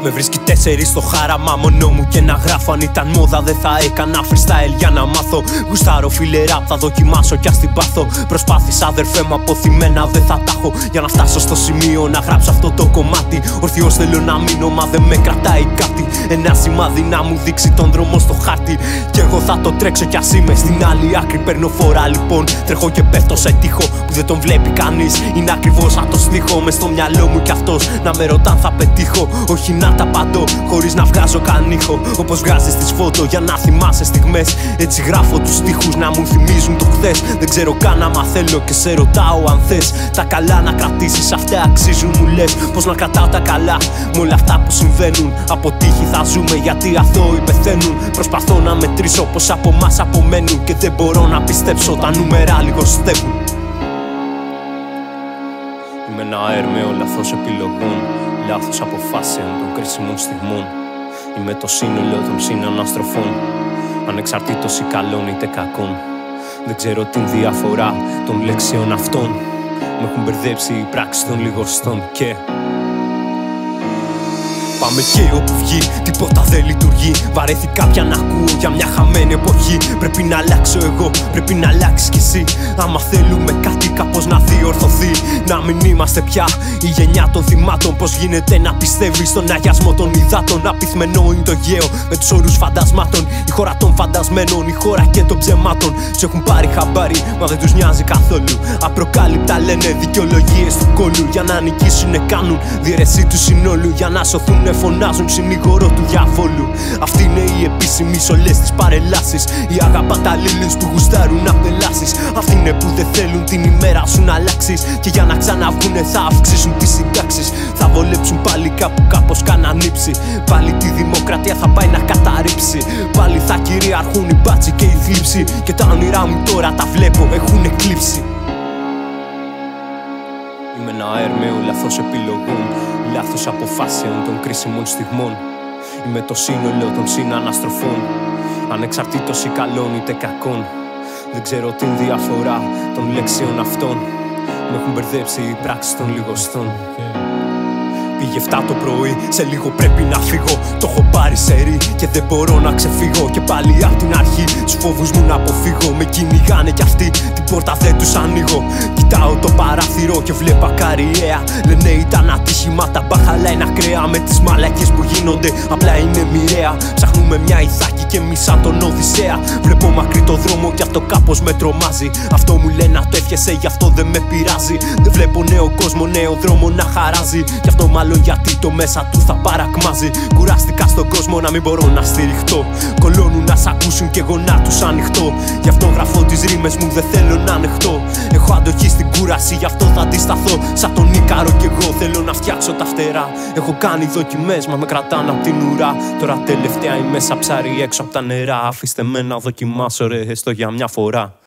Με βρίσκει 4 στο χάραμα μόνο μου και να γράφω. Αν ήταν μόδα δεν θα έκανα freestyle για να μάθω. Γουστάρω φίλε ραπ, θα δοκιμάσω κι ας την πάθω. Προσπάθησα αδερφέ μου, αποθυμένα δεν θα τα έχω. Για να φτάσω στο σημείο να γράψω αυτό το κομμάτι. Ορθιός θέλω να μείνω, μα δεν με κρατάει κάτι. Ένα σημάδι να μου δείξει τον δρόμο στο χάρτη. Κι εγώ θα το τρέξω κι ας είμαι στην άλλη άκρη. Παίρνω φορά λοιπόν, τρέχω και πέφτω σε τείχο που δεν τον βλέπει κανείς. Είναι ακριβώς σαν το στίχο. Μες στο μυαλό μου κι αυτός να με ρωτάν θα πετύχω. Όχι να τα παντώ, χωρίς να βγάζω καν ήχο. Όπως βγάζεις τις φώτο για να θυμάσαι στιγμές. Έτσι γράφω τους στίχους να μου θυμίζουν το χθες. Δεν ξέρω καν άμα θέλω και σε ρωτάω αν θες. Τα καλά να κρατήσεις, αυτά αξίζουν μου λες. Πώς να κρατάω τα καλά με όλα αυτά που συμβαίνουν. Από τύχη θα ζούμε γιατί αθώοι πεθαίνουν. Προσπαθώ να μετρήσω πως από μας απομένουν. Και δεν μπορώ να πιστέψω τα νούμερα λιγοστεύουν. Είμαι ένα έρμεο λαθός επιλογών, λάθος αποφάσεων των κρίσιμων στιγμών. Είμαι το σύνολο των συναναστροφών, ανεξαρτήτως ή καλών είτε κακών. Δεν ξέρω την διαφορά των λέξεων αυτών. Με έχουν μπερδέψει οι πράξεις των λιγοστών και πάμε και όπου βγει, τίποτα δεν λειτουργεί. Βαρέθηκα πια να ακούω για μια χαμένη εποχή. Πρέπει να αλλάξω εγώ, πρέπει να αλλάξεις κι εσύ. Άμα θέλουμε κάτι κάπως να διορθωθεί. Να μην είμαστε πια η γενιά των θυμάτων. Πώς γίνεται να πιστεύεις στον αγιασμό των υδάτων. Απειθμενό είναι το γέο με τους όρους φαντασμάτων. Η χώρα των φαντασμένων, η χώρα και των ψεμάτων. Τους έχουν πάρει χαμπάρι, μα δεν τους νοιάζει καθόλου. Απροκάλυπτα λένε δικαιολογίες του κόλλου. Για να νικήσουνε κάνουν διαιρεσή του συνόλου. Για να σωθούνε φωνάζουν συνήγορο του διαβόλου. Αυτή είναι η επίσημη σε όλες τις παρελάσεις. Οι αγαπαταλλήλους που γουστάρουν να πελάσεις. Αυτοί είναι που δεν θέλουν την ημέρα σου να αλλάξεις. Και για να ξαναβγουνε θα αυξήσουν τις συντάξεις. Θα βολέψουν πάλι κάπου κάπως κάναν ύψη. Πάλι τη δημοκρατία θα πάει να καταρρύψει. Πάλι θα κυριαρχούν οι μπάτσοι και η θλίψη. Και τα όνειρά μου τώρα τα βλέπω έχουν εκλείψει. Είμαι ένα έρμεο λαθός επιλογών, λάθος αποφάσεων των κρίσιμων στιγμών. Είμαι το σύνολο των συναναστροφών, ανεξαρτήτως ή καλών είτε κακών. Δεν ξέρω την διαφορά των λέξεων αυτών. Με έχουν μπερδέψει οι πράξεις των λιγοστών. Πήγε 7 το πρωί, σε λίγο πρέπει να φύγω. Το έχω πάρει σε ρί και δεν μπορώ να ξεφύγω. Και πάλι απ' την αρχή τους φόβους μου να αποφύγω. Με κυνηγάνε κι αυτοί, την πόρτα δεν τους ανοίγω. Κοιτάω το παράθυρο και βλέπω ακαριέα. Λένε ήταν ατύχημα, τα μπάχαλα είναι ακραία. Με τις μαλακίες που γίνονται απλά είναι μοιραία. Ψάχνουμε μια Ιθάκη και εμείς σαν τον Οδυσσέα. Βλέπω μακρύ το δρόμο κι αυτό κάπως με τρομάζει. Αυτό μου λένε να το εύχεσαι, γι' αυτό δεν με πειράζει. Δεν βλέπω νέο κόσμο, νέο δρόμο να χαράζει. Γι' αυτό μάλλον γιατί το μέσα του θα παρακμάζει. Κουράστηκα στον κόσμο να μην μπορώ να στηριχτώ. Κολώνουν να σ' ακούσουν κι εγώ να τους ανοιχτώ. Γι' αυτό γραφώ τις ρήμες μου, δεν θέλω να ανεχτώ. Έχω αντοχή στην κούραση, γι' αυτό θα αντισταθώ. Σαν τον Ίκαρο κι εγώ θέλω να φτιάξω τα φτερά. Έχω κάνει δοκιμές, μα με κρατάνε απ' την ουρά. Τώρα τελευταία είμαι σαν ψάρι έξω απ' τα νερά. Αφήστε με να δοκιμάσω ρε, έστω για μια φορά.